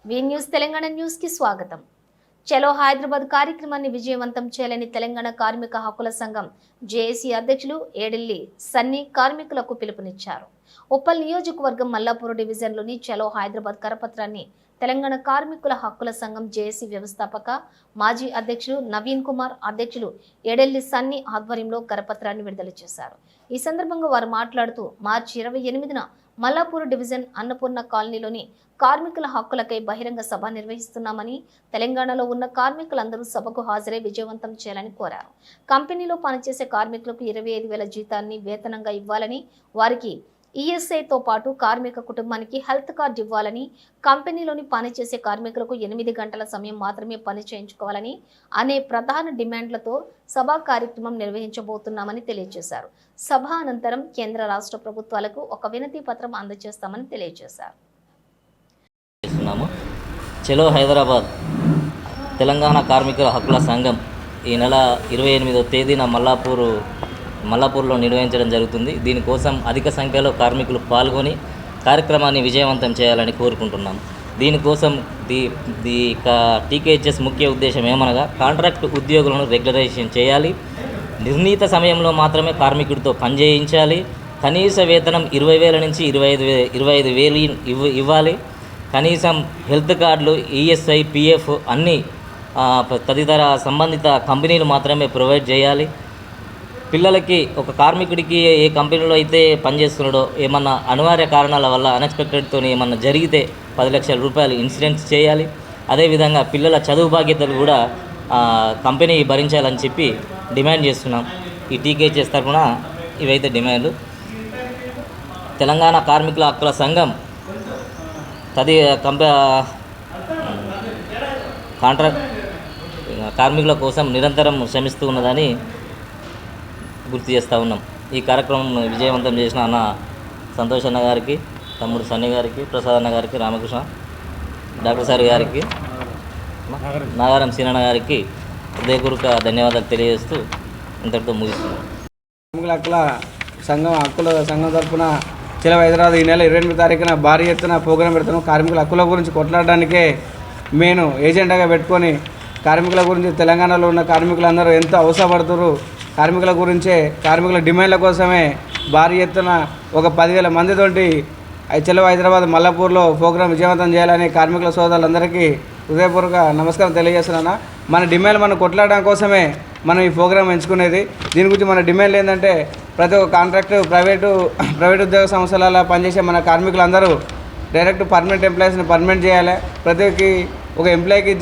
వి news Telangana news కి స్వాగతం. చలో హైదరాబాద్ కార్యక్రమాన్ని విజయవంతం చేయాలని తెలంగాణ కార్మిక హక్కుల సంఘం జేఏసీ అధ్యక్షులు ఏడిల్లి సన్నీ కార్మికులకు పిలుపునిచ్చారు. ఉప్పల్ నియోజకవర్గం మల్లాపూర్ డివిజన్లోని చలో హైదరాబాద్ కరపత్రాన్ని తెలంగాణ కార్మికుల హక్కుల సంఘం జేఏసీ వ్యవస్థాపక మాజీ అధ్యక్షులు నవీన్ కుమార్ అధ్యక్షులు ఏడెల్లి సన్నీ ఆధ్వర్యంలో కరపత్రాన్ని విడుదల చేశారు. ఈ సందర్భంగా వారు మాట్లాడుతూ మార్చి 28న మల్లాపూర్ డివిజన్ అన్నపూర్ణ కాలనీలోని కార్మికుల హక్కులకై బహిరంగ సభ నిర్వహిస్తున్నామని, తెలంగాణలో ఉన్న కార్మికులందరూ సభకు హాజరై విజయవంతం చేయాలని కోరారు. కంపెనీలో పనిచేసే కార్మికులకు 25,000 జీతాన్ని వేతనంగా ఇవ్వాలని, వారికి ఈఎస్ఐతో పాటు కార్మిక కుటుంబానికి హెల్త్ కార్డు ఇవ్వాలని, కంపెనీలోని పనిచేసే కార్మికులకు 8 గంటల సమయం మాత్రమే పని చేయించుకోవాలని అనే ప్రధాన డిమాండ్లతో సభా కార్యక్రమం నిర్వహించబోతున్నామని తెలియజేశారు. సభ అనంతరం కేంద్ర రాష్ట్ర ప్రభుత్వాలకు ఒక వినతి పత్రం అందజేస్తామని తెలియజేశారు. చలో హైదరాబాద్ తెలంగాణ కార్మికుల హక్కుల సంఘం ఈ నెల 28వ తేదీన మల్లాపూర్లో నిర్వహించడం జరుగుతుంది. దీనికోసం అధిక సంఖ్యలో కార్మికులు పాల్గొని కార్యక్రమాన్ని విజయవంతం చేయాలని కోరుకుంటున్నాం. దీనికోసం టీకేహెచ్ఎస్ ముఖ్య ఉద్దేశం ఏమనగా కాంట్రాక్ట్ ఉద్యోగులను రెగ్యులరైజేషన్ చేయాలి, నిర్ణీత సమయంలో మాత్రమే కార్మికుడితో పనిచేయించాలి, కనీస వేతనం 20,000 నుంచి 25,000 ఇవ్వాలి, కనీసం హెల్త్ కార్డులు, ఈఎస్ఐ, పిఎఫ్ అన్నీ తదితర సంబంధిత కంపెనీలు మాత్రమే ప్రొవైడ్ చేయాలి. పిల్లలకి ఒక కార్మికుడికి ఏ కంపెనీలో అయితే పనిచేస్తున్నాడో ఏమన్నా అనివార్య కారణాల వల్ల అన్ఎక్స్పెక్టెడ్తో ఏమన్నా జరిగితే 10 లక్షల రూపాయలు ఇన్సూరెన్స్ చేయాలి. అదేవిధంగా పిల్లల చదువు బాధ్యతలు కూడా కంపెనీ భరించాలని చెప్పి డిమాండ్ చేస్తున్నాం. ఈ టీకేహెచ్ఎస్ తరఫున ఇవైతే డిమాండ్లు. తెలంగాణ కార్మికుల హక్కుల సంఘం కాంట్రాక్ట్ కార్మికుల కోసం నిరంతరం శ్రమిస్తూ ఉన్నదని గుర్తు చేస్తూ ఉన్నాం. ఈ కార్యక్రమం విజయవంతం చేసిన అన్న సంతోష్ అన్న గారికి, తమ్ముడు సన్నీ గారికి, ప్రసాద్ అన్న గారికి, రామకృష్ణ డాక్టర్ సార్ గారికి, నాగారం సీనన్న గారికి హృదయపూర్వక ధన్యవాదాలు తెలియజేస్తూ ఇంతటితో ముగిస్తున్నాం. కార్మికుల హక్కుల సంఘం తరఫున చలో హైదరాబాద్ ఈ నెల 28వ తారీఖున భారీ ఎత్తున ప్రోగ్రాం పెడుతున్నాం. కార్మికుల హక్కుల గురించి కొట్లాడడానికే నేను ఏజెండాగా పెట్టుకొని కార్మికుల గురించి తెలంగాణలో ఉన్న కార్మికులందరూ ఎంతో అవసరపడుతున్నారు. కార్మికుల గురించే, కార్మికుల డిమాండ్ల కోసమే భారీ ఎత్తున ఒక 10,000 మందితోటి చలో హైదరాబాద్ మల్లాపూర్లో ప్రోగ్రాం విజయవంతం చేయాలని కార్మికుల సోదరులందరికీ హృదయపూర్వక నమస్కారం తెలియజేస్తున్నాను. మన డిమాండ్ మనం కొట్లాడడం కోసమే మనం ఈ ప్రోగ్రాం ఎంచుకునేది. దీని గురించి మన డిమాండ్లు ఏంటంటే ప్రతి ఒక్క కాంట్రాక్టు ప్రైవేటు ఉద్యోగ సంస్థలలో పనిచేసే మన కార్మికులందరూ డైరెక్ట్ పర్మనెంట్ ఎంప్లాయీస్ని పర్మనెంట్ చేయాలి. ప్రతి ఒక ఎంప్లాయీకి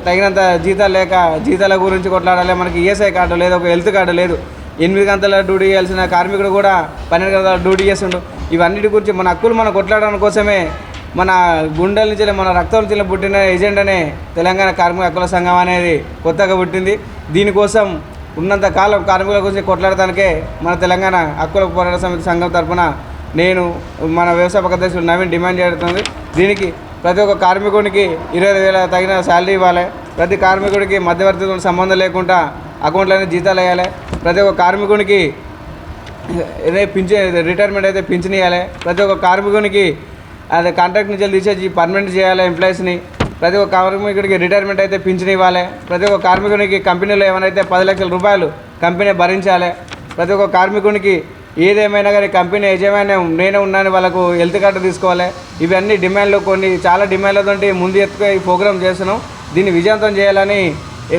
తగినంత జీతాలు లేక జీతాల గురించి కొట్లాడాలి. మనకి ఈఎస్ఐ కార్డు లేదు, ఒక హెల్త్ కార్డు లేదు. 8 గంటల డ్యూటీ చేయాల్సిన కార్మికుడు కూడా 12 గంటల డ్యూటీ చేస్తుండు. ఇవన్నిటి గురించి మన హక్కులు మనం కొట్లాడడం కోసమే మన గుండెల నుంచి, మన రక్తం నుంచి పుట్టిన ఎజెండానే తెలంగాణ కార్మిక హక్కుల సంఘం అనేది కొత్తగా పుట్టింది. దీనికోసం ఉన్నంత కాలం కార్మికుల గురించి కొట్లాడటానికే మన తెలంగాణ హక్కుల పోరాట సమితి సంఘం తరఫున నేను, మన వ్యవస్థాపక అధ్యక్షుడు నవీన్ డిమాండ్ చేస్తుంది. దీనికి ప్రతి ఒక్క కార్మికుడికి 25,000 తగిన శాలరీ ఇవ్వాలి. ప్రతి కార్మికుడికి మధ్యవర్తితో సంబంధం లేకుండా అకౌంట్లోనే జీతాలు వేయాలి. ప్రతి ఒక్క కార్మికునికి రిటైర్మెంట్ అయితే పింఛన్ ఇవ్వాలి. ప్రతి ఒక్క కార్మికునికి అదే కాంట్రాక్ట్ నుంచి తీసేసి పర్మనెంట్ చేయాలి ఎంప్లాయీస్ని. ప్రతి ఒక్క కార్మికుడికి రిటైర్మెంట్ అయితే పింఛన్ ఇవ్వాలి. ప్రతి ఒక్క కార్మికునికి కంపెనీలో ఏమైనా 10 లక్షల రూపాయలు కంపెనీ భరించాలి. ప్రతి ఒక్క కార్మికునికి ఏదేమైనా కానీ కంపెనీ యజమాని నేనే ఉన్నాను వాళ్ళకు హెల్త్ కార్డు తీసుకోవాలి. ఇవన్నీ డిమాండ్లు, చాలా డిమాండ్లతో ముందు ఎత్తుగా ఈ ప్రోగ్రాం చేస్తున్నాం. దీన్ని విజయవంతం చేయాలని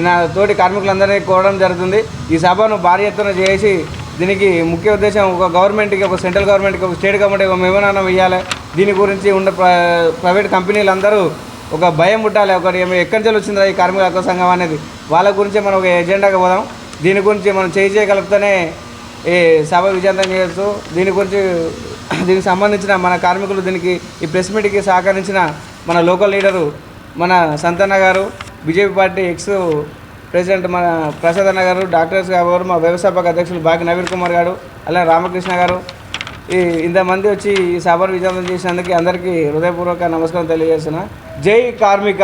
నా తోటి కార్మికులందరినీ కోరడం జరుగుతుంది. ఈ సభను భారీ ఎత్తున చేసి దీనికి ముఖ్య ఉద్దేశం ఒక గవర్నమెంట్కి, ఒక సెంట్రల్ గవర్నమెంట్కి, ఒక స్టేట్ గవర్నమెంట్కి ఒక మెమోరాండం ఇవ్వాలి. దీని గురించి ఉన్న ప్రైవేట్ కంపెనీలందరూ ఒక భయం పుట్టాలి. ఎక్కడి నుంచి వచ్చిందా ఈ కార్మిక హక్కుల సంఘం అనేది, వాళ్ళ గురించి మనం ఒక ఎజెండాగా పోదాం. దీని గురించి మనం చేయగలిగితేనే ఈ సభ విజయవంతం చేయొచ్చు. దీనికి సంబంధించిన మన కార్మికులు, ఈ ప్రెస్ మీట్కి సహకరించిన మన లోకల్ లీడరు మన సంతన్న గారు, బీజేపీ పార్టీ ఎక్స్ ప్రెసిడెంట్ మన ప్రసాద్ అన్న గారు, డాక్టర్స్ గారు, మా వ్యవస్థాపక అధ్యక్షులు బాకి నవీన్ కుమార్ గారు, అలాగే రామకృష్ణ గారు, ఇంతమంది వచ్చి ఈ సభను విజయవంతం చేసినందుకు అందరికీ హృదయపూర్వక నమస్కారం తెలియజేస్తున్నా. జై కార్మిక.